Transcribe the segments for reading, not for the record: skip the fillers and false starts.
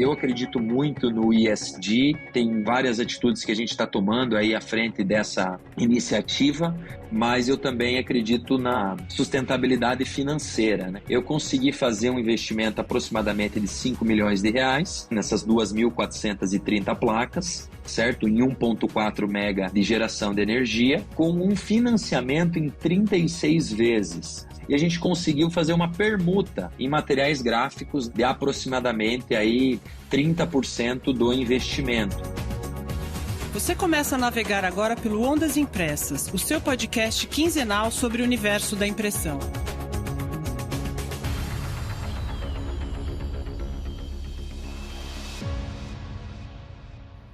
Eu acredito muito no ESG, tem várias atitudes que a gente está tomando aí à frente dessa iniciativa, mas eu também acredito na sustentabilidade financeira, né? Eu consegui fazer um investimento aproximadamente de 5 milhões de reais nessas 2.430 placas, certo? Em 1,4 mega de geração de energia, com um financiamento em 36 vezes. E a gente conseguiu fazer uma permuta em materiais gráficos de aproximadamente aí 30% do investimento. Você começa a navegar agora pelo Ondas Impressas, o seu podcast quinzenal sobre o universo da impressão.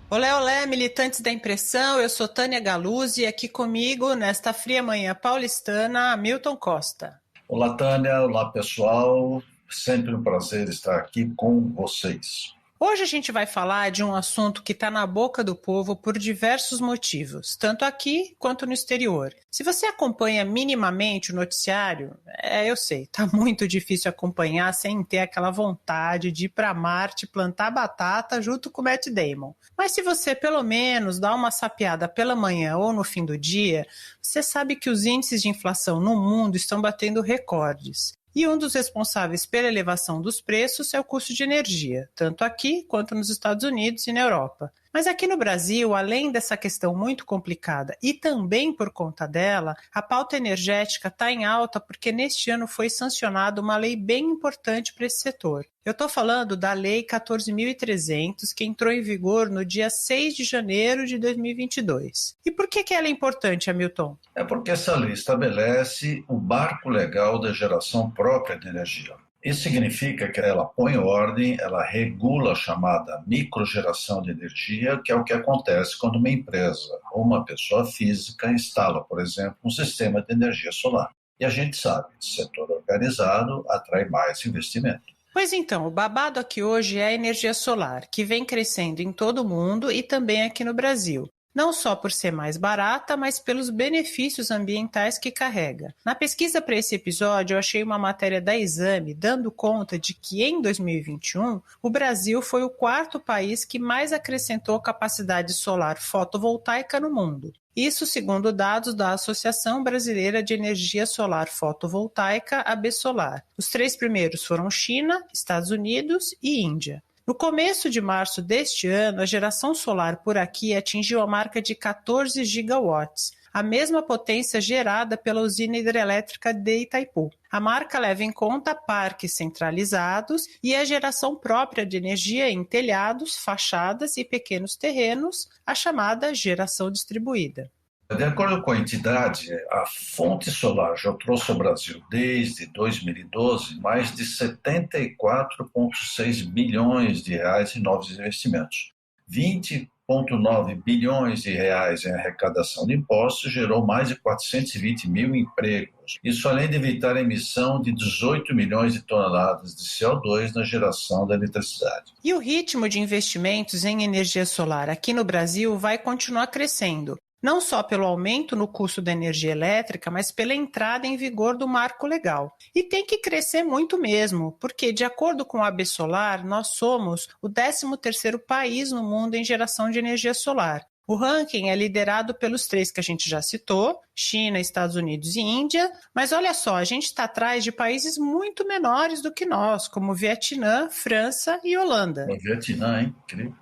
Olé, olé, militantes da impressão, eu sou Tânia Galuzzi e aqui comigo, nesta fria manhã paulistana, Hamilton Costa. Olá, Tânia, olá, pessoal, sempre um prazer estar aqui com vocês. Hoje a gente vai falar de um assunto que está na boca do povo por diversos motivos, tanto aqui quanto no exterior. Se você acompanha minimamente o noticiário, eu sei, tá muito difícil acompanhar sem ter aquela vontade de ir para Marte plantar batata junto com o Matt Damon. Mas se você pelo menos dá uma sapeada pela manhã ou no fim do dia, você sabe que os índices de inflação no mundo estão batendo recordes. E um dos responsáveis pela elevação dos preços é o custo de energia, tanto aqui quanto nos Estados Unidos e na Europa. Mas aqui no Brasil, além dessa questão muito complicada e também por conta dela, a pauta energética está em alta porque neste ano foi sancionada uma lei bem importante para esse setor. Eu estou falando da Lei 14.300, que entrou em vigor no dia 6 de janeiro de 2022. E por que ela é importante, Hamilton? É porque essa lei estabelece o marco legal da geração própria de energia. Isso significa que ela põe ordem, ela regula a chamada microgeração de energia, que é o que acontece quando uma empresa ou uma pessoa física instala, por exemplo, um sistema de energia solar. E a gente sabe, o setor organizado atrai mais investimento. Pois então, o babado aqui hoje é a energia solar, que vem crescendo em todo o mundo e também aqui no Brasil. Não só por ser mais barata, mas pelos benefícios ambientais que carrega. Na pesquisa para esse episódio, eu achei uma matéria da Exame dando conta de que em 2021, o Brasil foi o quarto país que mais acrescentou capacidade solar fotovoltaica no mundo. Isso segundo dados da Associação Brasileira de Energia Solar Fotovoltaica, ABSolar. Os 3 primeiros foram China, Estados Unidos e Índia. No começo de março deste ano, a geração solar por aqui atingiu a marca de 14 gigawatts, a mesma potência gerada pela usina hidrelétrica de Itaipu. A marca leva em conta parques centralizados e a geração própria de energia em telhados, fachadas e pequenos terrenos, a chamada geração distribuída. De acordo com a entidade, a fonte solar já trouxe ao Brasil, desde 2012, mais de 74,6 bilhões de reais em novos investimentos. 20,9 bilhões de reais em arrecadação de impostos gerou mais de 420 mil empregos. Isso além de evitar a emissão de 18 milhões de toneladas de CO2 na geração da eletricidade. E o ritmo de investimentos em energia solar aqui no Brasil vai continuar crescendo. Não só pelo aumento no custo da energia elétrica, mas pela entrada em vigor do marco legal. E tem que crescer muito mesmo, porque, de acordo com a ABSolar, nós somos o 13º país no mundo em geração de energia solar. O ranking é liderado pelos 3 que a gente já citou, China, Estados Unidos e Índia, mas olha só, a gente está atrás de países muito menores do que nós, como Vietnã, França e Holanda. O Vietnã, hein? Incrível.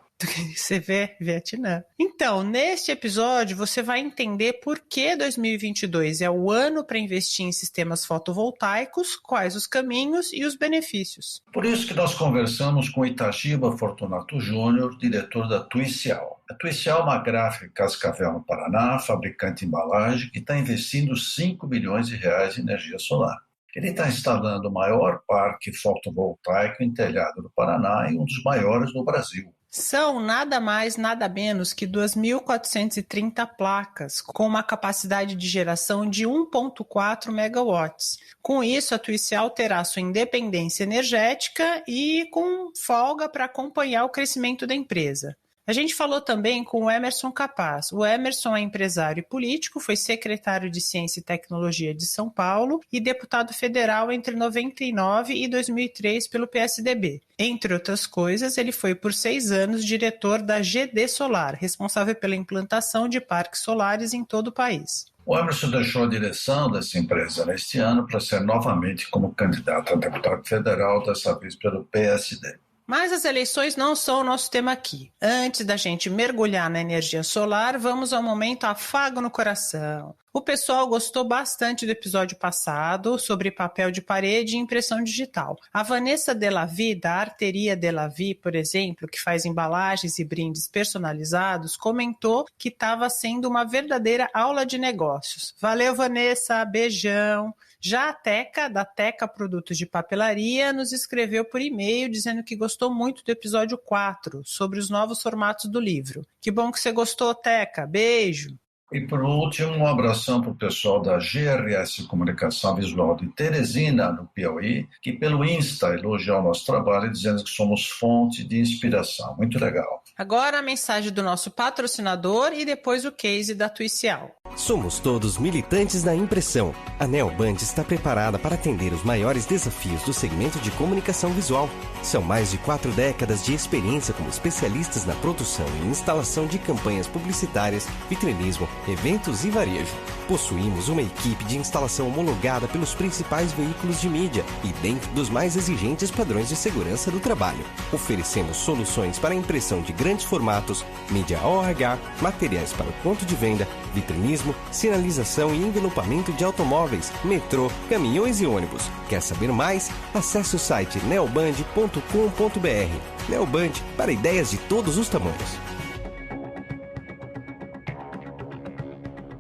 Você vê, Vietnã. Então, neste episódio, você vai entender por que 2022 é o ano para investir em sistemas fotovoltaicos, quais os caminhos e os benefícios. Por isso que nós conversamos com Itagiba Fortunato Júnior, diretor da Twicial. A Twicial é uma gráfica em Cascavel, no Paraná, fabricante de embalagem, que está investindo 5 bilhões de reais em energia solar. Ele está instalando o maior parque fotovoltaico em telhado do Paraná e um dos maiores do Brasil. São nada mais, nada menos que 2.430 placas, com uma capacidade de geração de 1,4 megawatts. Com isso, a Twicial terá sua independência energética e com folga para acompanhar o crescimento da empresa. A gente falou também com o Emerson Capaz. O Emerson é empresário e político, foi secretário de Ciência e Tecnologia de São Paulo e deputado federal entre 99 e 2003 pelo PSDB. Entre outras coisas, ele foi por 6 anos diretor da GD Solar, responsável pela implantação de parques solares em todo o país. O Emerson deixou a direção dessa empresa neste ano para ser novamente como candidato a deputado federal, dessa vez pelo PSD. Mas as eleições não são o nosso tema aqui. Antes da gente mergulhar na energia solar, vamos ao momento afago no coração. O pessoal gostou bastante do episódio passado sobre papel de parede e impressão digital. A Vanessa Delavi, da Arteria Delavi, por exemplo, que faz embalagens e brindes personalizados, comentou que estava sendo uma verdadeira aula de negócios. Valeu, Vanessa, beijão. Já a Teca, da Teca Produtos de Papelaria, nos escreveu por e-mail dizendo que gostou muito do episódio 4, sobre os novos formatos do livro. Que bom que você gostou, Teca. Beijo! E por último, um abração para o pessoal da GRS Comunicação Visual de Teresina, no Piauí, que pelo Insta elogiou o nosso trabalho, dizendo que somos fonte de inspiração. Muito legal. Agora a mensagem do nosso patrocinador e depois o case da Tuicial. Somos todos militantes da impressão. A Neoband está preparada para atender os maiores desafios do segmento de comunicação visual. São mais de 4 décadas de experiência como especialistas na produção e instalação de campanhas publicitárias, vitrinismo, eventos e varejo. Possuímos uma equipe de instalação homologada pelos principais veículos de mídia e dentro dos mais exigentes padrões de segurança do trabalho. Oferecemos soluções para impressão de grandes formatos, mídia OH, materiais para o ponto de venda, vitrinismo, sinalização e envelopamento de automóveis, metrô, caminhões e ônibus. Quer saber mais? Acesse o site neoband.com.br. Neoband, para ideias de todos os tamanhos.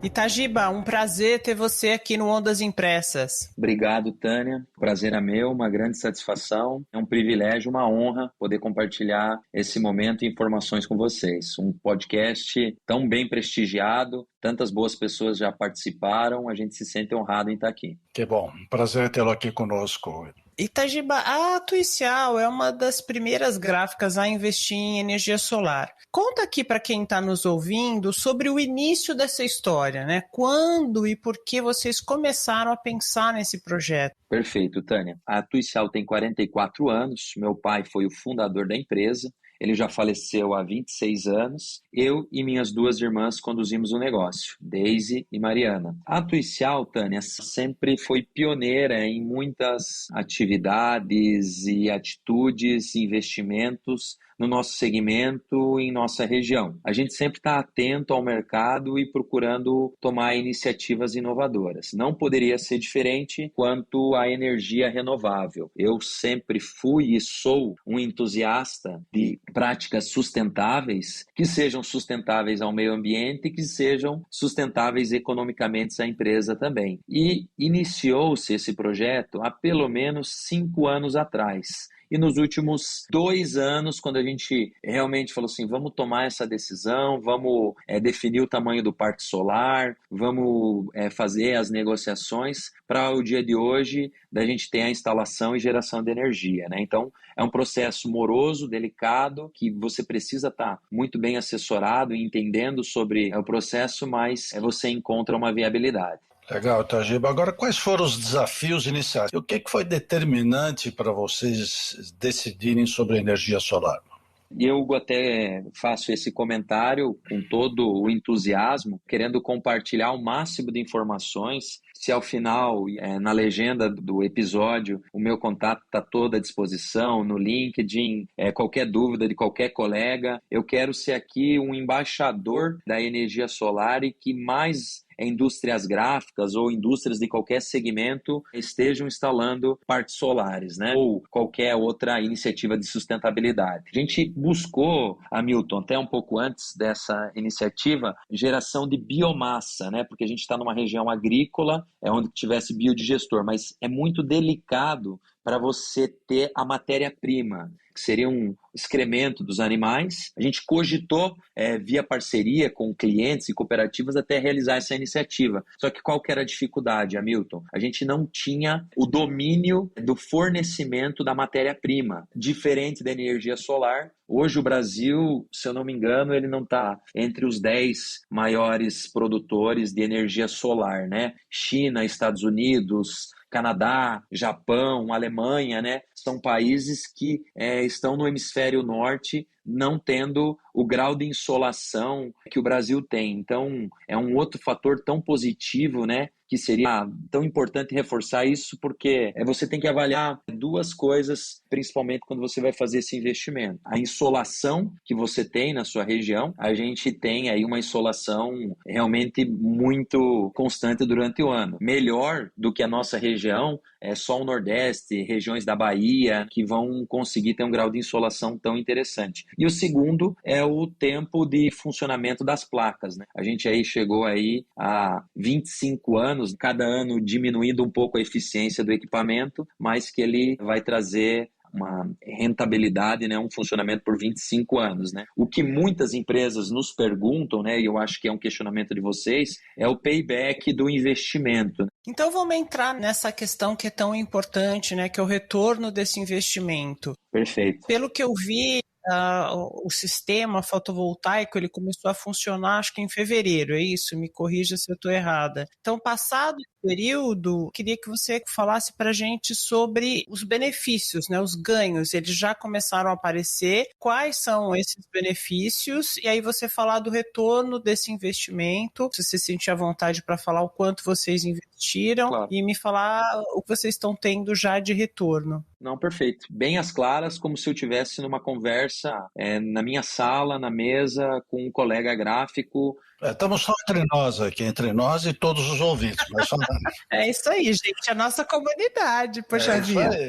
Itagiba, um prazer ter você aqui no Ondas Impressas. Obrigado, Tânia. O prazer é meu, uma grande satisfação. É um privilégio, uma honra poder compartilhar esse momento e informações com vocês. Um podcast tão bem prestigiado, tantas boas pessoas já participaram, a gente se sente honrado em estar aqui. Que bom, prazer tê-lo aqui conosco. Itagiba, a Tuicial é uma das primeiras gráficas a investir em energia solar. Conta aqui para quem está nos ouvindo sobre o início dessa história, né? Quando e por que vocês começaram a pensar nesse projeto? Perfeito, Tânia. A Tuicial tem 44 anos, meu pai foi o fundador da empresa. Ele já faleceu há 26 anos. Eu e minhas 2 irmãs conduzimos o negócio, Deise e Mariana. A Tuicial, Tânia, sempre foi pioneira em muitas atividades e atitudes, investimentos no nosso segmento, em nossa região. A gente sempre está atento ao mercado e procurando tomar iniciativas inovadoras. Não poderia ser diferente quanto à energia renovável. Eu sempre fui e sou um entusiasta de práticas sustentáveis, que sejam sustentáveis ao meio ambiente e que sejam sustentáveis economicamente à empresa também. E iniciou-se esse projeto há pelo menos 5 anos atrás. E nos últimos 2 anos, quando a gente realmente falou assim, vamos tomar essa decisão, vamos definir o tamanho do parque solar, vamos fazer as negociações para o dia de hoje da gente ter a instalação e geração de energia, né? Então, é um processo moroso, delicado, que você precisa estar muito bem assessorado e entendendo sobre o processo, mas você encontra uma viabilidade. Legal, Itagiba. Agora, quais foram os desafios iniciais? E o que foi determinante para vocês decidirem sobre a energia solar? Eu até faço esse comentário com todo o entusiasmo, querendo compartilhar o máximo de informações. Se ao final, na legenda do episódio, o meu contato está todo à disposição, no LinkedIn, qualquer dúvida de qualquer colega, eu quero ser aqui um embaixador da energia solar e que mais indústrias gráficas ou indústrias de qualquer segmento estejam instalando parques solares, né? Ou qualquer outra iniciativa de sustentabilidade. A gente buscou, Hamilton, até um pouco antes dessa iniciativa, geração de biomassa, né? Porque a gente está numa região agrícola, onde tivesse biodigestor, mas é muito delicado para você ter a matéria-prima, que seria um excremento dos animais. A gente cogitou, via parceria com clientes e cooperativas, até realizar essa iniciativa. Só que qual que era a dificuldade, Hamilton? A gente não tinha o domínio do fornecimento da matéria-prima, diferente da energia solar. Hoje o Brasil, se eu não me engano, ele não está entre os 10 maiores produtores de energia solar, né? China, Estados Unidos, Canadá, Japão, Alemanha, né? São países que estão no hemisfério norte, não tendo o grau de insolação que o Brasil tem. Então, é um outro fator tão positivo, né? Que seria tão importante reforçar isso, porque você tem que avaliar duas coisas, principalmente quando você vai fazer esse investimento. A insolação que você tem na sua região, a gente tem aí uma insolação realmente muito constante durante o ano. Melhor do que a nossa região, é só o Nordeste, regiões da Bahia, que vão conseguir ter um grau de insolação tão interessante. E o segundo é o tempo de funcionamento das placas, né? A gente aí chegou aí a 25 anos, cada ano diminuindo um pouco a eficiência do equipamento, mas que ele vai trazer uma rentabilidade, né, um funcionamento por 25 anos. Né? O que muitas empresas nos perguntam, né, e eu acho que é um questionamento de vocês, é o payback do investimento. Então vamos entrar nessa questão que é tão importante, né, que é o retorno desse investimento. Perfeito. Pelo que eu vi, o sistema fotovoltaico ele começou a funcionar acho que em fevereiro, é isso? Me corrija se eu estou errada. Então, passado o período, queria que você falasse para a gente sobre os benefícios, né, os ganhos, eles já começaram a aparecer, quais são esses benefícios, e aí você falar do retorno desse investimento, se você sentir à vontade para falar o quanto vocês investiram, claro, e me falar o que vocês estão tendo já de retorno. Não, perfeito. Bem às claras, como se eu estivesse numa conversa na minha sala, na mesa, com um colega gráfico. Estamos só entre nós e todos os ouvintes. É isso aí, gente, a nossa comunidade, poxa vida.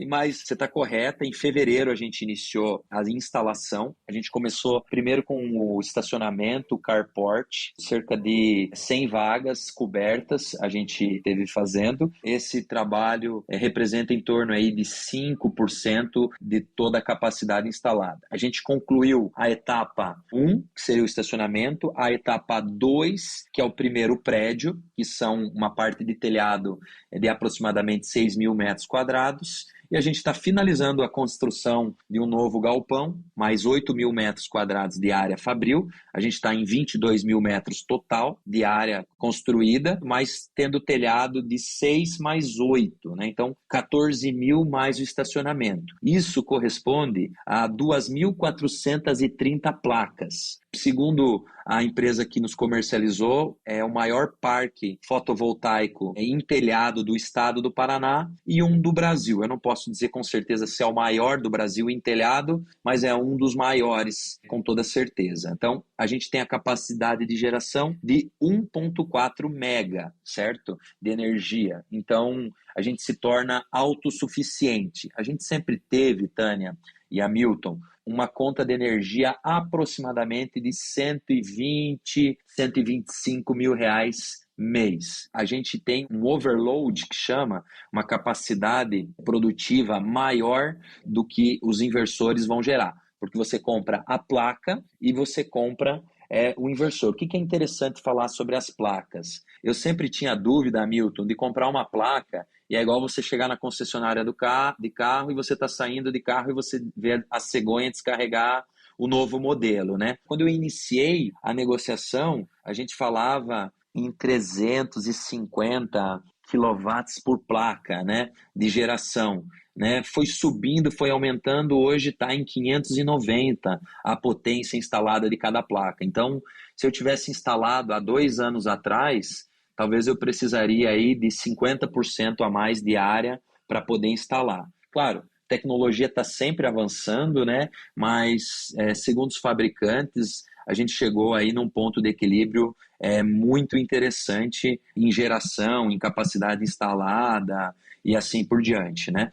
Mas você está correta, em fevereiro a gente iniciou a instalação, a gente começou primeiro com o estacionamento, o carport, cerca de 100 vagas cobertas a gente teve fazendo. Esse trabalho representa em torno aí de 5% de toda a capacidade instalada. A gente concluiu a etapa 1, que seria o estacionamento, a etapa 2, que é o primeiro prédio, que são uma parte de telhado de aproximadamente 6 mil metros quadrados, e a gente está finalizando a construção de um novo galpão, mais 8 mil metros quadrados de área fabril. A gente está em 22 mil metros total de área construída, mas tendo telhado de 6 mais 8, né? Então 14 mil mais o estacionamento. Isso corresponde a 2.430 placas. Segundo a empresa que nos comercializou, é o maior parque fotovoltaico em telhado do estado do Paraná e um do Brasil. Eu não posso dizer com certeza se é o maior do Brasil em telhado, mas é um dos maiores, com toda certeza. Então, a gente tem a capacidade de geração de 1,4 mega, certo? De energia. Então, a gente se torna autossuficiente. A gente sempre teve, Tânia e Hamilton, uma conta de energia aproximadamente de 120, 125 mil reais mês. A gente tem um overload, que chama, uma capacidade produtiva maior do que os inversores vão gerar, porque você compra a placa e você compra o inversor. O que é interessante falar sobre as placas? Eu sempre tinha dúvida, Hamilton, de comprar uma placa e é igual você chegar na concessionária de carro e você está saindo de carro e você vê a cegonha descarregar o novo modelo, né? Quando eu iniciei a negociação, a gente falava em 350 quilowatts por placa, né, de geração. Né? Foi subindo, foi aumentando, hoje está em 590 a potência instalada de cada placa. Então, se eu tivesse instalado há 2 anos atrás, talvez eu precisaria aí de 50% a mais de área para poder instalar. Claro, a tecnologia está sempre avançando, né? Mas segundo os fabricantes, a gente chegou aí num ponto de equilíbrio muito interessante em geração, em capacidade instalada e assim por diante, né?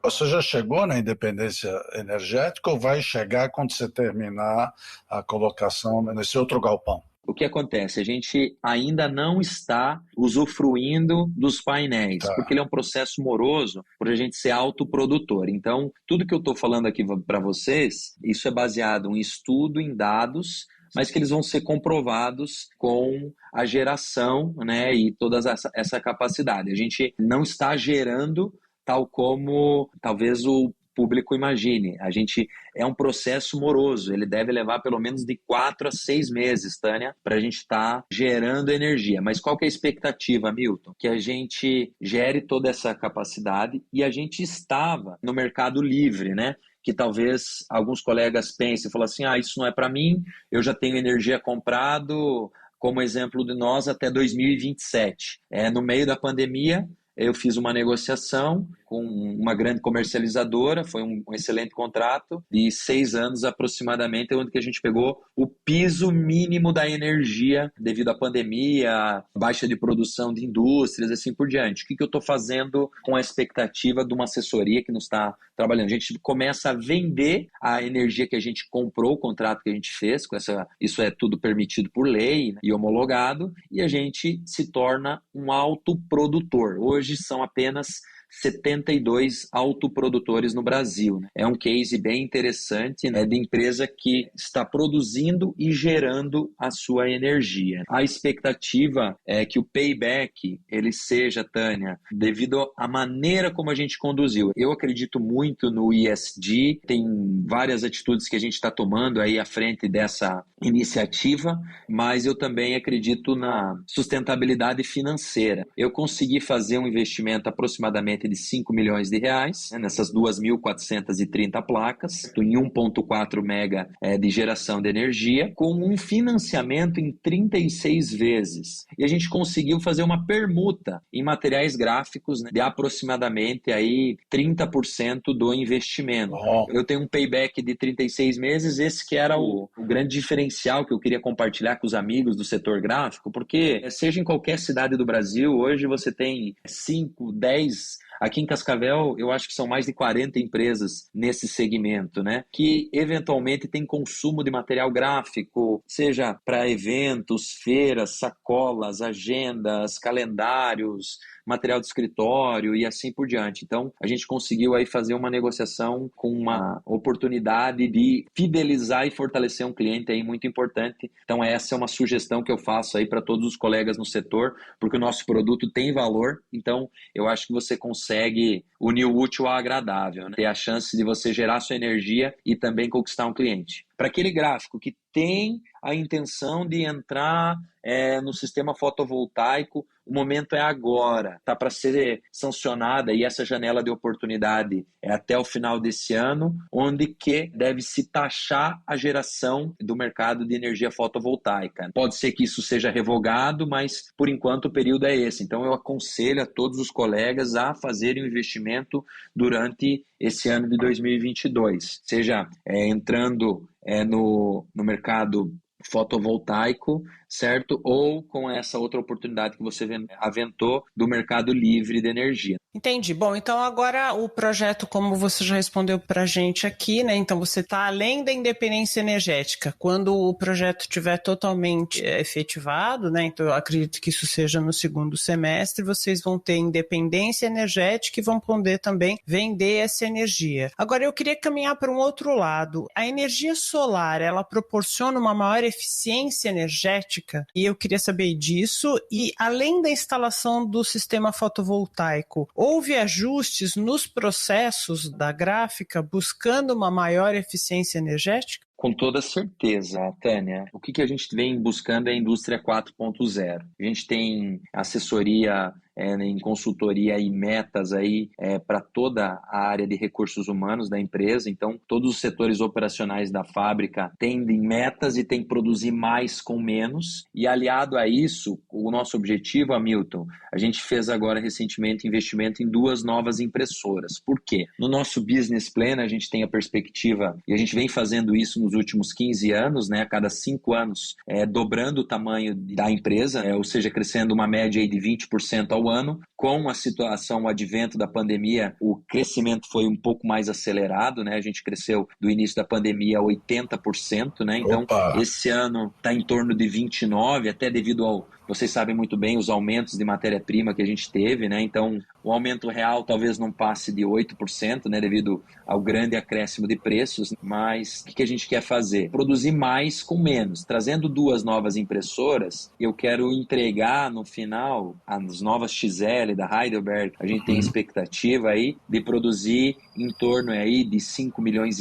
Você já chegou na independência energética ou vai chegar quando você terminar a colocação nesse outro galpão? O que acontece? A gente ainda não está usufruindo dos painéis, porque ele é um processo moroso por a gente ser autoprodutor. Então, tudo que eu estou falando aqui para vocês, isso é baseado em estudo, em dados, mas que eles vão ser comprovados com a geração, né, e toda essa capacidade. A gente não está gerando tal como talvez o público imagine. A gente é um processo moroso, ele deve levar pelo menos de 4 a 6 meses, Tânia, para a gente estar gerando energia. Mas qual que é a expectativa, Milton? Que a gente gere toda essa capacidade e a gente estava no mercado livre, né? Que talvez alguns colegas pensem e falem assim, isso não é para mim, eu já tenho energia comprado, como exemplo de nós, até 2027. No meio da pandemia, eu fiz uma negociação com uma grande comercializadora, foi um excelente contrato de 6 anos aproximadamente, onde que a gente pegou o piso mínimo da energia devido à pandemia, baixa de produção de indústrias, assim por diante. O que eu estou fazendo com a expectativa de uma assessoria que nos está trabalhando? A gente começa a vender a energia que a gente comprou, o contrato que a gente fez, isso é tudo permitido por lei, né, e homologado, e a gente se torna um autoprodutor. Hoje são apenas 72 autoprodutores no Brasil. É um case bem interessante, né, de empresa que está produzindo e gerando a sua energia. A expectativa é que o payback ele seja, Tânia, devido à maneira como a gente conduziu. Eu acredito muito no ESG, tem várias atitudes que a gente está tomando aí à frente dessa iniciativa, mas eu também acredito na sustentabilidade financeira. Eu consegui fazer um investimento aproximadamente de 5 milhões de reais, né, nessas 2.430 placas, em 1,4 mega de geração de energia, com um financiamento em 36 vezes. E a gente conseguiu fazer uma permuta em materiais gráficos, né, de aproximadamente aí 30% do investimento. Eu tenho um payback de 36 meses, esse que era o grande diferencial que eu queria compartilhar com os amigos do setor gráfico, porque seja em qualquer cidade do Brasil, hoje você tem 5, 10... Aqui em Cascavel, eu acho que são mais de 40 empresas nesse segmento, né? Que eventualmente tem consumo de material gráfico, seja para eventos, feiras, sacolas, agendas, calendários, material de escritório e assim por diante. Então, a gente conseguiu aí fazer uma negociação com uma oportunidade de fidelizar e fortalecer um cliente aí muito importante. Então, essa é uma sugestão que eu faço aí para todos os colegas no setor, porque o nosso produto tem valor. Então, eu acho que você consegue unir o útil ao agradável, né? Ter a chance de você gerar sua energia e também conquistar um cliente. Para aquele gráfico que tem a intenção de entrar no sistema fotovoltaico, o momento é agora, está para ser sancionada e essa janela de oportunidade é até o final desse ano, onde que deve se taxar a geração do mercado de energia fotovoltaica. Pode ser que isso seja revogado, mas por enquanto o período é esse. Então eu aconselho a todos os colegas a fazerem um investimento durante esse ano de 2022, seja entrando no mercado fotovoltaico, certo? Ou com essa outra oportunidade que você aventou do mercado livre de energia. Entendi. Bom, então agora o projeto, como você já respondeu para a gente aqui, né? Então você está além da independência energética. Quando o projeto estiver totalmente efetivado, né? Então eu acredito que isso seja no segundo semestre, vocês vão ter independência energética e vão poder também vender essa energia. Agora eu queria caminhar para um outro lado. A energia solar, ela proporciona uma maior eficiência energética? E eu queria saber disso. E além da instalação do sistema fotovoltaico, houve ajustes nos processos da gráfica buscando uma maior eficiência energética? Com toda certeza, Tânia. O que a gente vem buscando é a indústria 4.0. A gente tem assessoria em consultoria e metas aí para toda a área de recursos humanos da empresa. Então, todos os setores operacionais da fábrica têm metas e têm que produzir mais com menos. E aliado a isso, o nosso objetivo, Hamilton, a gente fez agora recentemente investimento em 2 novas impressoras. Por quê? No nosso business plan, a gente tem a perspectiva, e a gente vem fazendo isso nos últimos 15 anos, né, a cada 5 anos, dobrando o tamanho da empresa, ou seja, crescendo uma média aí de 20% ao ano, com a situação, o advento da pandemia, o crescimento foi um pouco mais acelerado, né? A gente cresceu do início da pandemia a 80%, né? Então, esse ano está em torno de 29%, até devido ao... Vocês sabem muito bem os aumentos de matéria-prima que a gente teve, né? Então, o aumento real talvez não passe de 8%, né? Devido ao grande acréscimo de preços. Mas o que a gente quer fazer? Produzir mais com menos. Trazendo 2 novas impressoras, eu quero entregar no final as novas XL da Heidelberg. A gente tem expectativa aí de produzir em torno aí de 5,5 milhões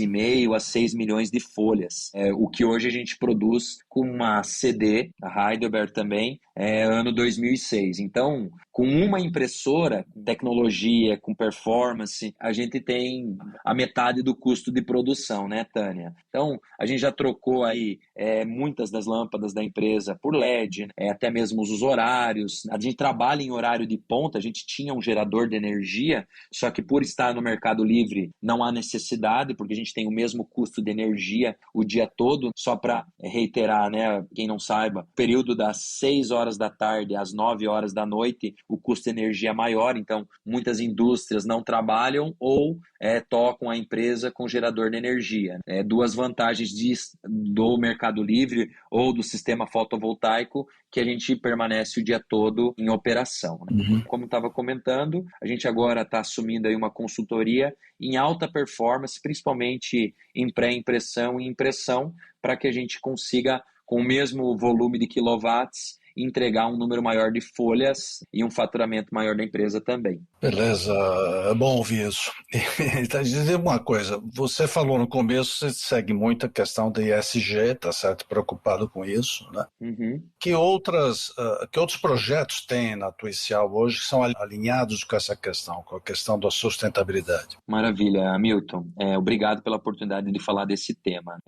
a 6 milhões de folhas. O que hoje a gente produz com uma CD, a Heidelberg também, ano 2006. Então, com uma impressora, com tecnologia, com performance, a gente tem a metade do custo de produção, né, Tânia? Então, a gente já trocou aí muitas das lâmpadas da empresa por LED, até mesmo os horários. A gente trabalha em horário de ponta, a gente tinha um gerador de energia, só que por estar no Mercado Livre não há necessidade, porque a gente tem o mesmo custo de energia o dia todo. Só para reiterar, né, quem não saiba, o período das 6 horas da tarde às 9 horas da noite, o custo de energia é maior, então muitas indústrias não trabalham ou tocam a empresa com gerador de energia. 2 vantagens do Mercado Livre ou do sistema fotovoltaico que a gente permanece o dia todo em operação, né? Como estava comentando, a gente agora está assumindo aí uma consultoria em alta performance, principalmente em pré-impressão e impressão, para que a gente consiga, com o mesmo volume de quilowatts, entregar um número maior de folhas e um faturamento maior da empresa também. Beleza, é bom ouvir isso. Então, dizer uma coisa, você falou no começo, você segue muito a questão da ESG, tá certo? Preocupado com isso, né? Que outros projetos tem na Twicial hoje que são alinhados com essa questão, com a questão da sustentabilidade? Maravilha, Milton. Obrigado pela oportunidade de falar desse tema.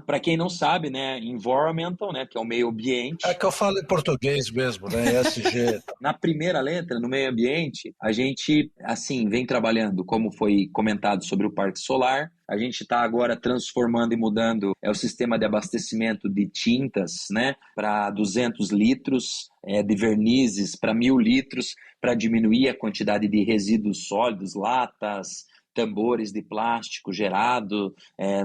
Para quem não sabe, né, environmental, né, que é o meio ambiente. É que eu falo em português mesmo, né? ESG. Na primeira letra, no meio ambiente, a gente, assim, vem trabalhando, como foi comentado sobre o parque solar. A gente está agora transformando e mudando o sistema de abastecimento de tintas, né, para 200 litros, de vernizes para 1.000 litros, para diminuir a quantidade de resíduos sólidos, latas, tambores de plástico gerado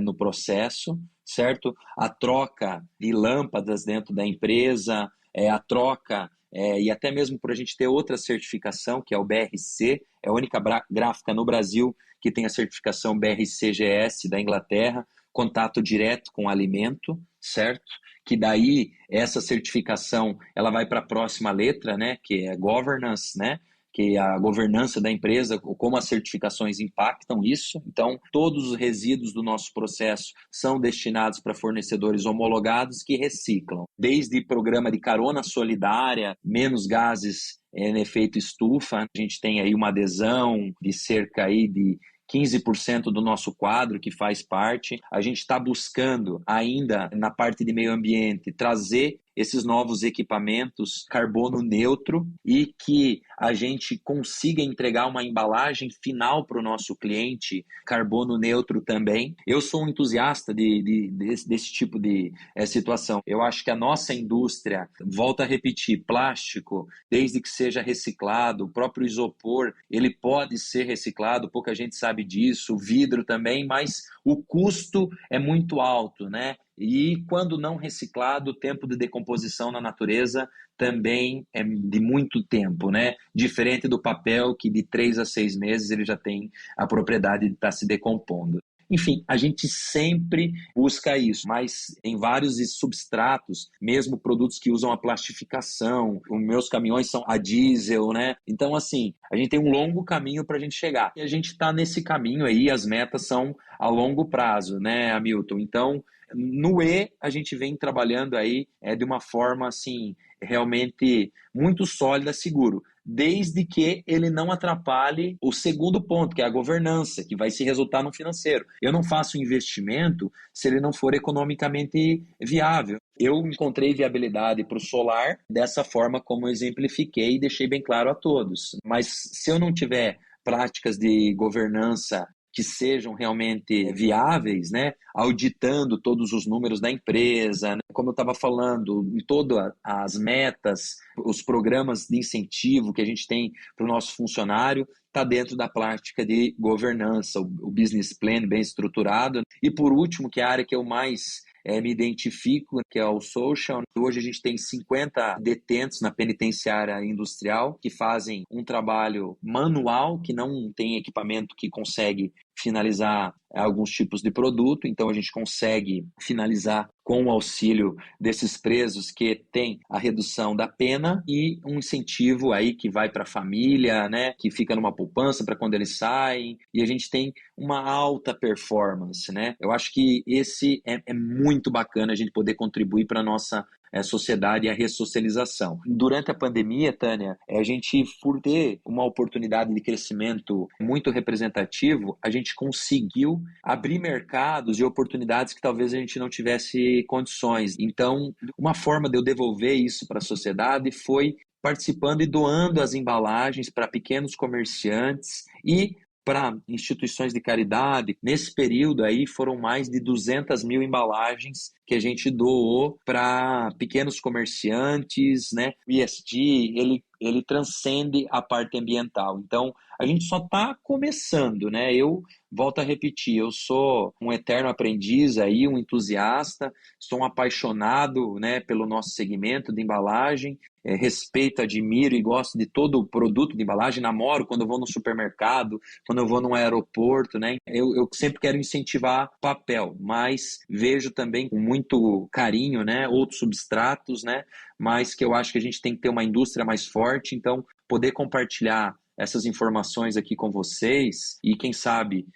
no processo, certo? A troca de lâmpadas dentro da empresa, a troca e até mesmo por a gente ter outra certificação, que é o BRC, é a única gráfica no Brasil que tem a certificação BRCGS da Inglaterra, contato direto com o alimento, certo? Que daí essa certificação ela vai para a próxima letra, né? Que é governance, né? Que é a governança da empresa, como as certificações impactam isso. Então, todos os resíduos do nosso processo são destinados para fornecedores homologados que reciclam. Desde programa de carona solidária, menos gases em efeito estufa, a gente tem aí uma adesão de cerca aí de 15% do nosso quadro que faz parte. A gente está buscando ainda na parte de meio ambiente trazer esses novos equipamentos carbono neutro e que a gente consiga entregar uma embalagem final para o nosso cliente carbono neutro também. Eu sou um entusiasta desse tipo de situação. Eu acho que a nossa indústria, volta a repetir, plástico, desde que seja reciclado, o próprio isopor, ele pode ser reciclado, pouca gente sabe disso, o vidro também, mas o custo é muito alto, né? E quando não reciclado, o tempo de decomposição na natureza também é de muito tempo, né? Diferente do papel, que de 3 a 6 meses ele já tem a propriedade de estar se decompondo. Enfim, a gente sempre busca isso, mas em vários substratos, mesmo produtos que usam a plastificação, os meus caminhões são a diesel, né? Então, assim, a gente tem um longo caminho para a gente chegar. E a gente está nesse caminho aí, as metas são a longo prazo, né, Hamilton? Então, no E, a gente vem trabalhando aí de uma forma, assim, realmente muito sólida, seguro, desde que ele não atrapalhe o segundo ponto, que é a governança, que vai se resultar no financeiro. Eu não faço investimento se ele não for economicamente viável. Eu encontrei viabilidade para o solar dessa forma como eu exemplifiquei e deixei bem claro a todos. Mas se eu não tiver práticas de governança que sejam realmente viáveis, né? Auditando todos os números da empresa, né? Como eu estava falando, em todas as metas, os programas de incentivo que a gente tem para o nosso funcionário, está dentro da prática de governança, o business plan bem estruturado. E por último, que é a área que eu mais me identifico, que é o social. Hoje a gente tem 50 detentos na penitenciária industrial que fazem um trabalho manual, que não tem equipamento que consegue finalizar alguns tipos de produto, então a gente consegue finalizar com o auxílio desses presos que tem a redução da pena e um incentivo aí que vai para a família, né, que fica numa poupança para quando eles saem, e a gente tem uma alta performance, né? Eu acho que esse é muito bacana a gente poder contribuir para a nossa sociedade e a ressocialização. Durante a pandemia, Tânia, a gente, por ter uma oportunidade de crescimento muito representativo, a gente conseguiu abrir mercados e oportunidades que talvez a gente não tivesse condições. Então, uma forma de eu devolver isso para a sociedade foi participando e doando as embalagens para pequenos comerciantes e para instituições de caridade. Nesse período aí foram mais de 200 mil embalagens que a gente doou para pequenos comerciantes, né? O ESG, ele transcende a parte ambiental. Então, a gente só está começando, né? Eu volto a repetir, eu sou um eterno aprendiz aí, um entusiasta, sou um apaixonado, né, pelo nosso segmento de embalagem, respeito, admiro e gosto de todo o produto de embalagem, namoro quando eu vou no supermercado, quando eu vou num aeroporto, né? Eu sempre quero incentivar papel, mas vejo também com muito carinho, né, outros substratos, né, mas que eu acho que a gente tem que ter uma indústria mais forte, então poder compartilhar essas informações aqui com vocês e, quem sabe,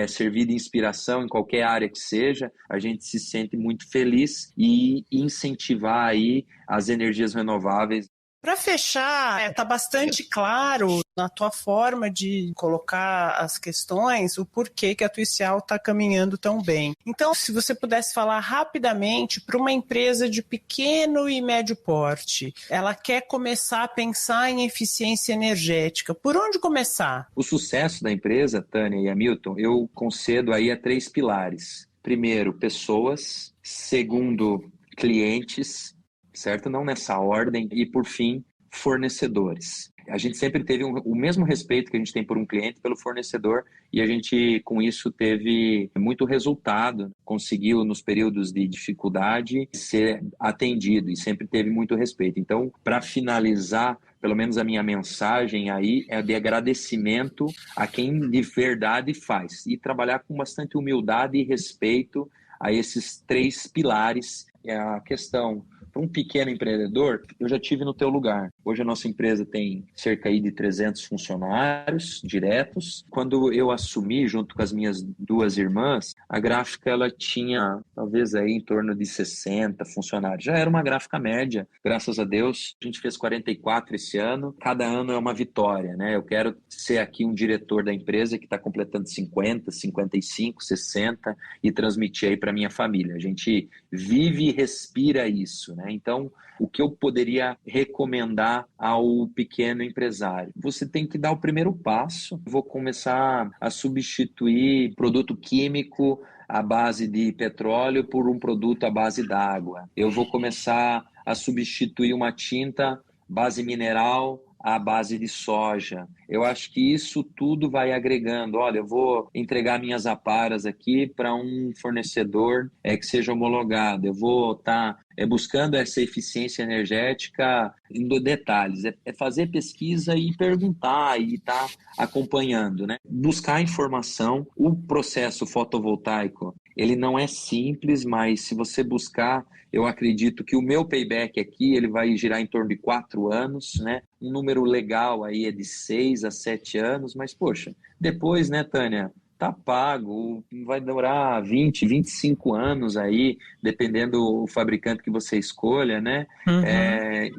servir de inspiração em qualquer área que seja, a gente se sente muito feliz e incentivar aí as energias renováveis. Para fechar, está bastante claro na tua forma de colocar as questões o porquê que a Tuicial está caminhando tão bem. Então, se você pudesse falar rapidamente para uma empresa de pequeno e médio porte, ela quer começar a pensar em eficiência energética, por onde começar? O sucesso da empresa, Tânia e Hamilton, eu concedo aí a 3 pilares. Primeiro, pessoas. Segundo, clientes, certo? Não nessa ordem. E, por fim, fornecedores. A gente sempre teve o mesmo respeito que a gente tem por um cliente, pelo fornecedor, e a gente, com isso, teve muito resultado. Conseguiu, nos períodos de dificuldade, ser atendido e sempre teve muito respeito. Então, para finalizar, pelo menos a minha mensagem aí é de agradecimento a quem de verdade faz e trabalhar com bastante humildade e respeito a esses 3 pilares. É a questão. Para um pequeno empreendedor, eu já tive no teu lugar. Hoje a nossa empresa tem cerca aí de 300 funcionários diretos. Quando eu assumi, junto com as minhas 2 irmãs, a gráfica ela tinha talvez aí em torno de 60 funcionários. Já era uma gráfica média, graças a Deus. A gente fez 44 esse ano. Cada ano é uma vitória, né? Eu quero ser aqui um diretor da empresa que está completando 50, 55, 60 e transmitir aí para minha família. A gente vive e respira isso, né? Então, o que eu poderia recomendar ao pequeno empresário? Você tem que dar o primeiro passo. Vou começar a substituir produto químico à base de petróleo por um produto à base d'água. Eu vou começar a substituir uma tinta base mineral à base de soja. Eu acho que isso tudo vai agregando. Olha, eu vou entregar minhas aparas aqui para um fornecedor que seja homologado. Eu vou estar buscando essa eficiência energética em detalhes. É fazer pesquisa e perguntar e estar acompanhando, né? Buscar informação. O processo fotovoltaico, ele não é simples, mas se você buscar, eu acredito que o meu payback aqui, ele vai girar em torno de 4 anos, né? Um número legal aí é de 6 a 7 anos, mas, poxa, depois, né, Tânia, tá pago, vai durar 20, 25 anos aí, dependendo do fabricante que você escolha, né? Uhum.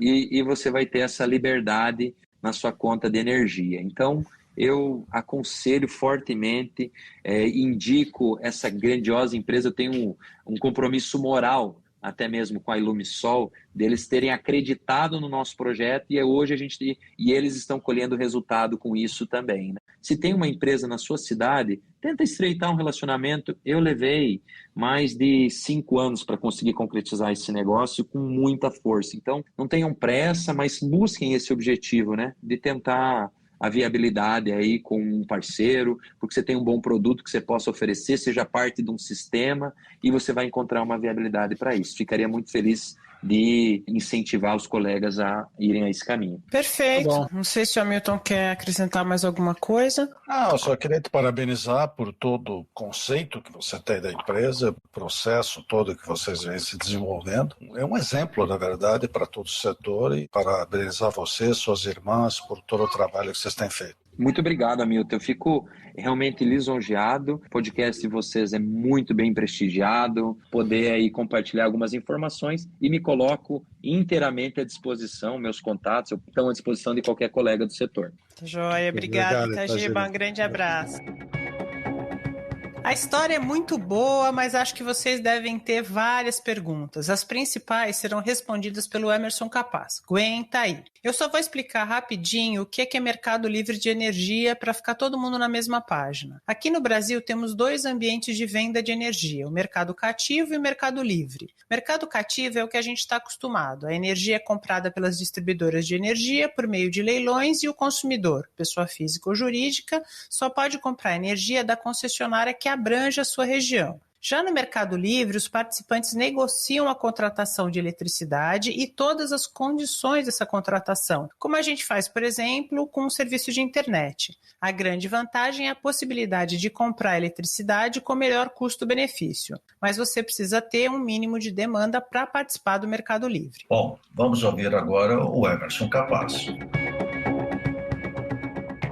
E você vai ter essa liberdade na sua conta de energia. Então, eu aconselho fortemente, indico essa grandiosa empresa. Eu tenho um compromisso moral até mesmo com a Ilumisol, deles terem acreditado no nosso projeto e hoje eles estão colhendo resultado com isso também, né? Se tem uma empresa na sua cidade, tenta estreitar um relacionamento. Eu levei mais de 5 anos para conseguir concretizar esse negócio com muita força. Então, não tenham pressa, mas busquem esse objetivo, né? De tentar a viabilidade aí com um parceiro, porque você tem um bom produto que você possa oferecer, seja parte de um sistema e você vai encontrar uma viabilidade para isso. Ficaria muito feliz de incentivar os colegas a irem a esse caminho. Perfeito. Não sei se o Hamilton quer acrescentar mais alguma coisa. Não, eu só queria te parabenizar por todo o conceito que você tem da empresa, o processo todo que vocês vêm se desenvolvendo. É um exemplo, na verdade, para todo o setor e parabenizar você, suas irmãs, por todo o trabalho que vocês têm feito. Muito obrigado, Hamilton. Eu fico realmente lisonjeado. O podcast de vocês é muito bem prestigiado. Poder aí compartilhar algumas informações e me coloco inteiramente à disposição. Meus contatos estão à disposição de qualquer colega do setor. Joia, obrigado, Itagiba. Um grande abraço. A história é muito boa, mas acho que vocês devem ter várias perguntas. As principais serão respondidas pelo Emerson Capaz. Aguenta aí. Eu só vou explicar rapidinho o que é mercado livre de energia para ficar todo mundo na mesma página. Aqui no Brasil temos 2 ambientes de venda de energia, o mercado cativo e o mercado livre. O mercado cativo é o que a gente está acostumado. A energia é comprada pelas distribuidoras de energia por meio de leilões e o consumidor, pessoa física ou jurídica, só pode comprar energia da concessionária que abrange a sua região. Já no Mercado Livre, os participantes negociam a contratação de eletricidade e todas as condições dessa contratação, como a gente faz, por exemplo, com um serviço de internet. A grande vantagem é a possibilidade de comprar eletricidade com melhor custo-benefício, mas você precisa ter um mínimo de demanda para participar do Mercado Livre. Bom, vamos ouvir agora o Emerson Capaz.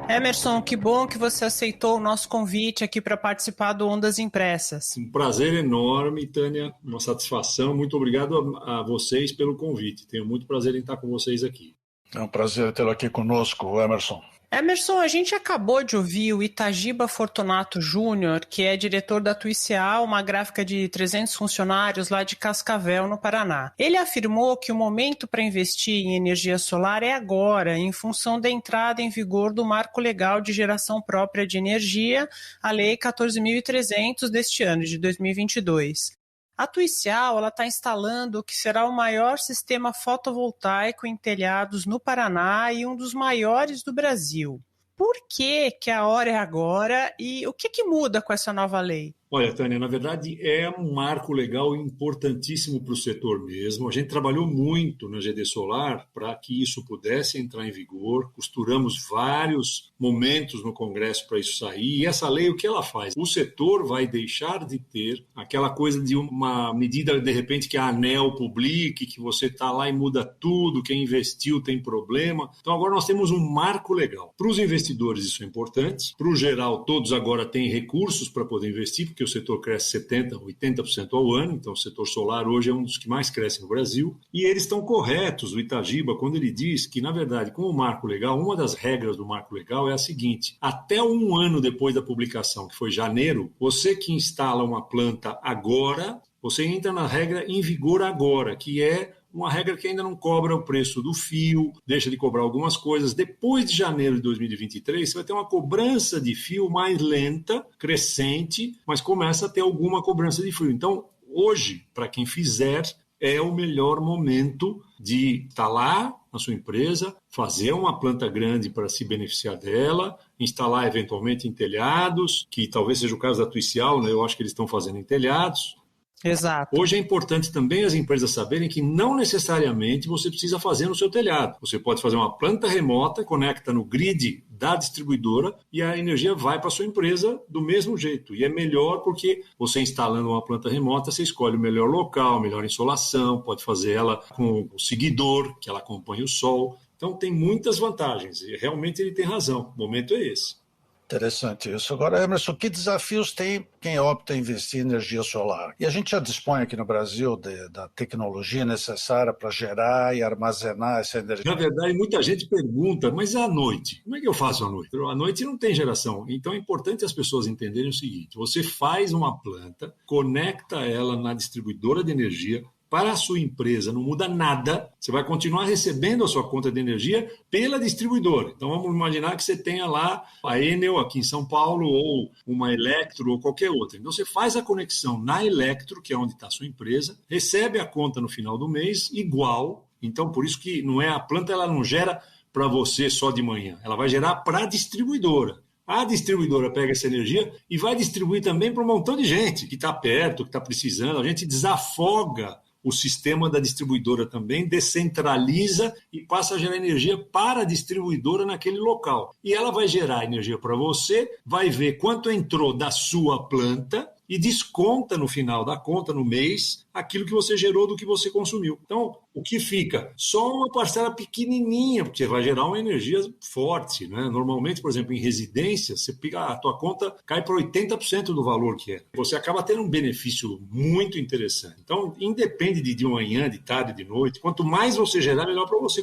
Emerson, que bom que você aceitou o nosso convite aqui para participar do Ondas Impressas. Um prazer enorme, Tânia, uma satisfação. Muito obrigado a vocês pelo convite. Tenho muito prazer em estar com vocês aqui. É um prazer tê-lo aqui conosco, Emerson. Emerson, a gente acabou de ouvir o Itagiba Fortunato Júnior, que é diretor da Tuicial, uma gráfica de 300 funcionários lá de Cascavel, no Paraná. Ele afirmou que o momento para investir em energia solar é agora, em função da entrada em vigor do Marco Legal de Geração Própria de Energia, a Lei 14.300 deste ano, de 2022. A Tuicial está instalando o que será o maior sistema fotovoltaico em telhados no Paraná e um dos maiores do Brasil. Por que a hora é agora e o que muda com essa nova lei? Olha, Tânia, na verdade é um marco legal importantíssimo para o setor mesmo. A gente trabalhou muito na GD Solar para que isso pudesse entrar em vigor, costuramos vários momentos no Congresso para isso sair, e essa lei, o que ela faz? O setor vai deixar de ter aquela coisa de uma medida, de repente, que a ANEEL publique, que você está lá e muda tudo, quem investiu tem problema. Então agora nós temos um marco legal. Para os investidores isso é importante, para o geral todos agora têm recursos para poder investir, porque o setor cresce 70%, 80% ao ano, então o setor solar hoje é um dos que mais cresce no Brasil, e eles estão corretos, o Itagiba, quando ele diz que, na verdade, com o marco legal, uma das regras do marco legal é a seguinte: até 1 ano depois da publicação, que foi janeiro, você que instala uma planta agora, você entra na regra em vigor agora, que é uma regra que ainda não cobra o preço do fio, deixa de cobrar algumas coisas. Depois de janeiro de 2023, você vai ter uma cobrança de fio mais lenta, crescente, mas começa a ter alguma cobrança de fio. Então, hoje, para quem fizer, é o melhor momento de instalar na sua empresa, fazer uma planta grande para se beneficiar dela, instalar eventualmente em telhados, que talvez seja o caso da Tuicial, né? Eu acho que eles estão fazendo em telhados. Exato. Hoje é importante também as empresas saberem que não necessariamente você precisa fazer no seu telhado. Você pode fazer uma planta remota, conecta no grid da distribuidora e a energia vai para a sua empresa do mesmo jeito. E é melhor porque você instalando uma planta remota, você escolhe o melhor local, melhor insolação, pode fazer ela com o seguidor, que ela acompanha o sol. Então tem muitas vantagens e realmente ele tem razão. O momento é esse. Interessante isso. Agora, Emerson, que desafios tem quem opta em investir em energia solar? E a gente já dispõe aqui no Brasil da tecnologia necessária para gerar e armazenar essa energia? Na verdade, muita gente pergunta, mas à noite? Como é que eu faço à noite? À noite não tem geração. Então é importante as pessoas entenderem o seguinte: você faz uma planta, conecta ela na distribuidora de energia, para a sua empresa não muda nada, você vai continuar recebendo a sua conta de energia pela distribuidora. Então vamos imaginar que você tenha lá a Enel aqui em São Paulo ou uma Electro ou qualquer outra. Então você faz a conexão na Electro, que é onde está a sua empresa, recebe a conta no final do mês igual. Então por isso que não é a planta, ela não gera para você só de manhã, ela vai gerar para a distribuidora. A distribuidora pega essa energia e vai distribuir também para um montão de gente que está perto, que está precisando. A gente desafoga o sistema da distribuidora também, descentraliza e passa a gerar energia para a distribuidora naquele local. E ela vai gerar energia para você, vai ver quanto entrou da sua planta e desconta no final da conta, no mês, aquilo que você gerou do que você consumiu. Então, o que fica? Só uma parcela pequenininha, porque vai gerar uma energia forte, né? Normalmente, por exemplo, em residência, você pega, a tua conta cai para 80% do valor que é. Você acaba tendo um benefício muito interessante. Então, independe de manhã, de tarde, de noite. Quanto mais você gerar, melhor para você.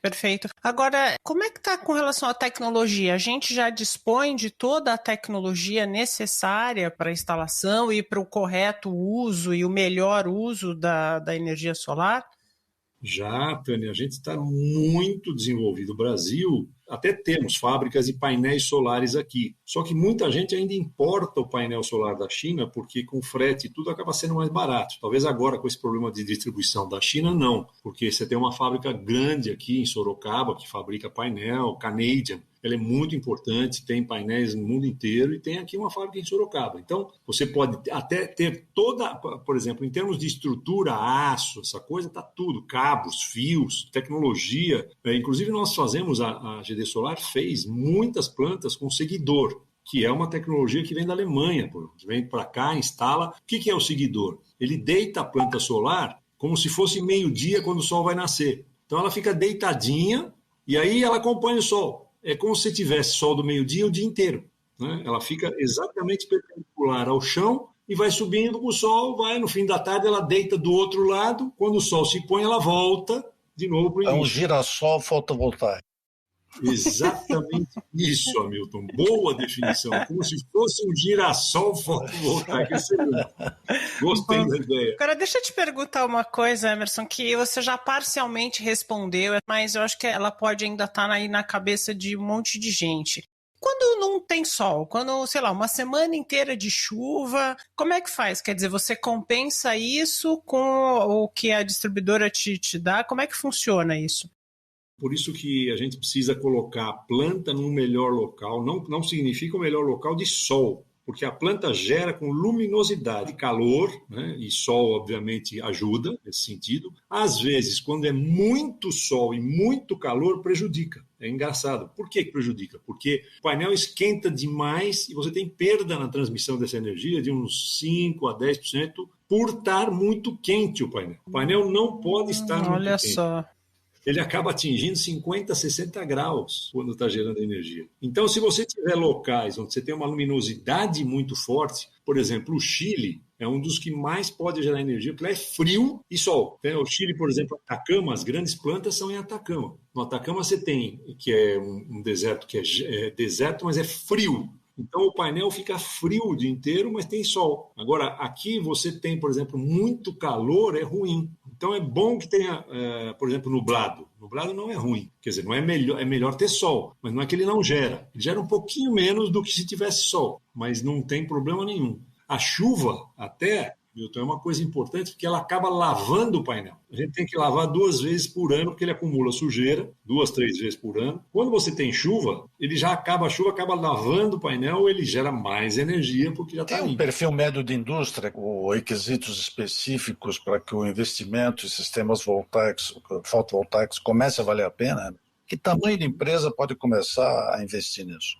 Perfeito. Agora, como é que está com relação à tecnologia? A gente já dispõe de toda a tecnologia necessária para a instalação e para o correto uso e o melhor uso da energia solar? Já, Tânia, a gente está muito desenvolvido. O Brasil, até temos fábricas de painéis solares aqui. Só que muita gente ainda importa o painel solar da China, porque com frete e tudo acaba sendo mais barato. Talvez agora, com esse problema de distribuição da China, não. Porque você tem uma fábrica grande aqui em Sorocaba, que fabrica painel, Canadian. Ela é muito importante, tem painéis no mundo inteiro e tem aqui uma fábrica em Sorocaba. Então, você pode até ter toda, por exemplo, em termos de estrutura, aço, essa coisa, está tudo, cabos, fios, tecnologia. Inclusive, nós fazemos, a GD Solar fez muitas plantas com seguidor, que é uma tecnologia que vem da Alemanha. Vem para cá, instala. O que é o seguidor? Ele deita a planta solar como se fosse meio-dia quando o sol vai nascer. Então, ela fica deitadinha e aí ela acompanha o sol. É como se tivesse sol do meio-dia o dia inteiro, né? Ela fica exatamente perpendicular ao chão e vai subindo com o sol, vai no fim da tarde, ela deita do outro lado, quando o sol se põe, ela volta de novo para o início. É um girassol fotovoltaico. Exatamente isso, Hamilton. Boa definição. Como se fosse um girassol fotovoltaico. Gostei da ideia. Agora, deixa eu te perguntar uma coisa, Emerson, que você já parcialmente respondeu, mas eu acho que ela pode ainda estar aí na cabeça de um monte de gente. Quando não tem sol, quando, sei lá, uma semana inteira de chuva, como é que faz? Quer dizer, você compensa isso com o que a distribuidora te dá? Como é que funciona isso? Por isso que a gente precisa colocar a planta num melhor local. Não significa o melhor local de sol, porque a planta gera com luminosidade, calor, né? E sol, obviamente, ajuda nesse sentido. Às vezes, quando é muito sol e muito calor, prejudica. É engraçado. Por que prejudica? Porque o painel esquenta demais e você tem perda na transmissão dessa energia de uns 5 a 10% por estar muito quente o painel. O painel não pode estar muito quente. Olha só. Ele acaba atingindo 50, 60 graus quando está gerando energia. Então, se você tiver locais onde você tem uma luminosidade muito forte, por exemplo, o Chile é um dos que mais pode gerar energia, porque lá é frio e sol. O Chile, por exemplo, Atacama, as grandes plantas são em Atacama. No Atacama você tem, que é um deserto, que é deserto, mas é frio. Então o painel fica frio o dia inteiro, mas tem sol. Agora, aqui você tem, por exemplo, muito calor, é ruim. Então é bom que tenha, por exemplo, nublado. Nublado não é ruim. Quer dizer, não é melhor ter sol, mas não é que ele não gera. Ele gera um pouquinho menos do que se tivesse sol, mas não tem problema nenhum. A chuva, até, Milton, é uma coisa importante porque ela acaba lavando o painel. A gente tem que lavar 2 vezes por ano porque ele acumula sujeira, 2, 3 vezes por ano. Quando você tem chuva, a chuva acaba lavando o painel, ele gera mais energia porque já está limpo. Tem um perfil médio de indústria com requisitos específicos para que o investimento em sistemas fotovoltaicos comece a valer a pena? Que tamanho de empresa pode começar a investir nisso?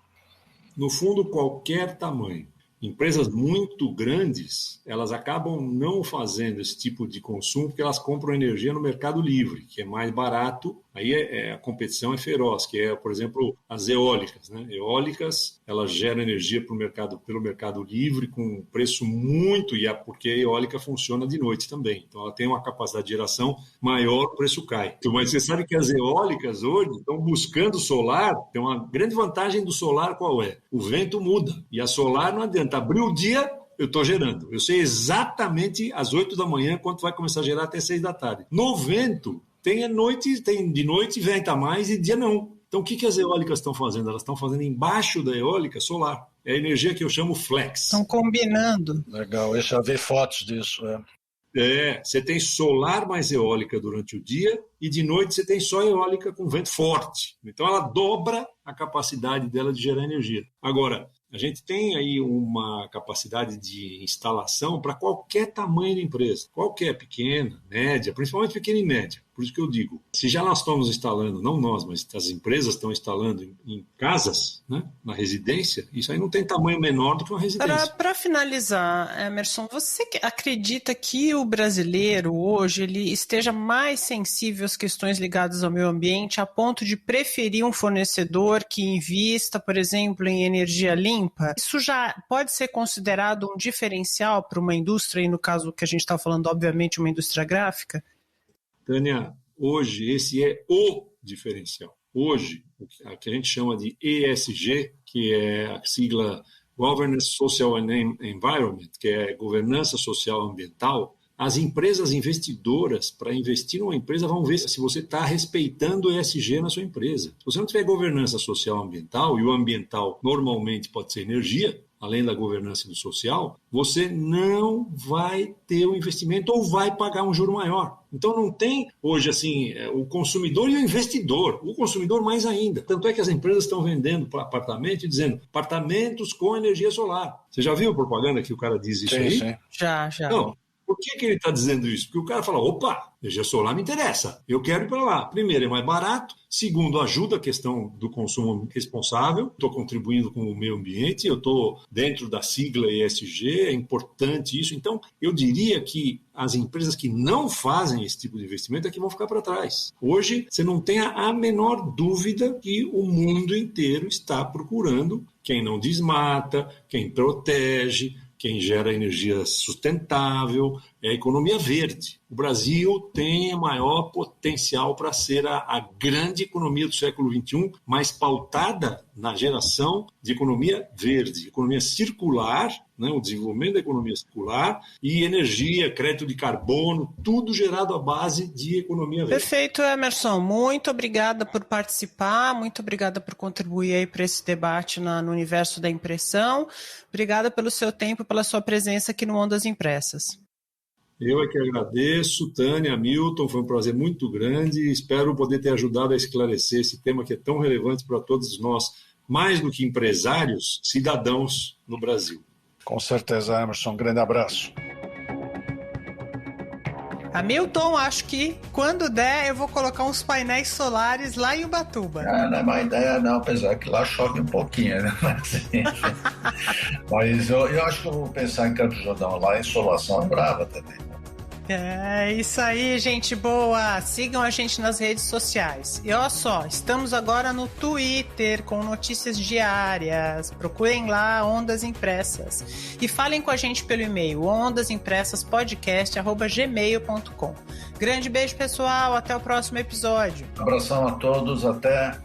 No fundo, qualquer tamanho. Empresas muito grandes, elas acabam não fazendo esse tipo de consumo porque elas compram energia no mercado livre, que é mais barato. Aí a competição é feroz, que é, por exemplo, as eólicas, né? Eólicas, elas geram energia pelo mercado livre com um preço muito, porque a eólica funciona de noite também. Então, ela tem uma capacidade de geração maior, o preço cai. Mas você sabe que as eólicas hoje estão buscando solar. Tem uma grande vantagem do solar, qual é? O vento muda. E a solar não adianta. Abriu o dia, eu estou gerando. Eu sei exatamente às 8 da manhã quanto vai começar a gerar até 6 da tarde. No vento, tem de noite venta mais e dia não. Então, o que as eólicas estão fazendo? Elas estão fazendo embaixo da eólica solar. É a energia que eu chamo flex. Estão combinando. Legal, eu já vi fotos disso. Você tem solar mais eólica durante o dia e de noite você tem só eólica com vento forte. Então, ela dobra a capacidade dela de gerar energia. Agora, a gente tem aí uma capacidade de instalação para qualquer tamanho de empresa. Qualquer, pequena, média, principalmente pequena e média. Por isso que eu digo, se já nós estamos instalando, não nós, mas as empresas estão instalando em casas, né, na residência, isso aí não tem tamanho menor do que uma residência. Para finalizar, Emerson, você acredita que o brasileiro hoje ele esteja mais sensível às questões ligadas ao meio ambiente a ponto de preferir um fornecedor que invista, por exemplo, em energia limpa? Isso já pode ser considerado um diferencial para uma indústria, e no caso que a gente está falando, obviamente, uma indústria gráfica? Tânia, hoje esse é o diferencial. Hoje, o que a gente chama de ESG, que é a sigla Governance Social and Environment, que é governança social e ambiental, as empresas investidoras, para investir numa empresa, vão ver se você está respeitando o ESG na sua empresa. Se você não tiver governança social e ambiental, e o ambiental normalmente pode ser energia, além da governança do social, você não vai ter o investimento ou vai pagar um juro maior. Então não tem hoje assim o consumidor e o investidor, o consumidor mais ainda. Tanto é que as empresas estão vendendo para apartamento e dizendo apartamentos com energia solar. Você já viu a propaganda que o cara diz isso aí? Sim. Já. Não. Por que ele está dizendo isso? Porque o cara fala, opa, energia solar me interessa, eu quero ir para lá. Primeiro, é mais barato. Segundo, ajuda a questão do consumo responsável. Estou contribuindo com o meio ambiente, eu estou dentro da sigla ESG, é importante isso. Então, eu diria que as empresas que não fazem esse tipo de investimento é que vão ficar para trás. Hoje, você não tem a menor dúvida que o mundo inteiro está procurando quem não desmata, quem protege, quem gera energia sustentável, é a economia verde. O Brasil tem o maior potencial para ser a grande economia do século XXI, mas pautada na geração de economia verde, economia circular, né, o desenvolvimento da economia circular e energia, crédito de carbono, tudo gerado à base de economia verde. Perfeito, Emerson. Muito obrigada por participar, muito obrigada por contribuir aí para esse debate no universo da impressão. Obrigada pelo seu tempo e pela sua presença aqui no Ondas Impressas. Eu é que agradeço, Tânia, Milton, foi um prazer muito grande e espero poder ter ajudado a esclarecer esse tema que é tão relevante para todos nós, mais do que empresários, cidadãos no Brasil. Com certeza, Emerson. Um grande abraço. Hamilton, acho que quando der eu vou colocar uns painéis solares lá em Ubatuba. Não é má ideia não, apesar que lá chove um pouquinho, né? Mas eu acho que eu vou pensar em Campos do Jordão, lá a insolação é brava também. É isso aí, gente boa! Sigam a gente nas redes sociais. E olha só, estamos agora no Twitter com notícias diárias. Procurem lá Ondas Impressas. E falem com a gente pelo e-mail ondasimpressaspodcast@gmail.com. Grande beijo, pessoal. Até o próximo episódio. Abração a todos. Até.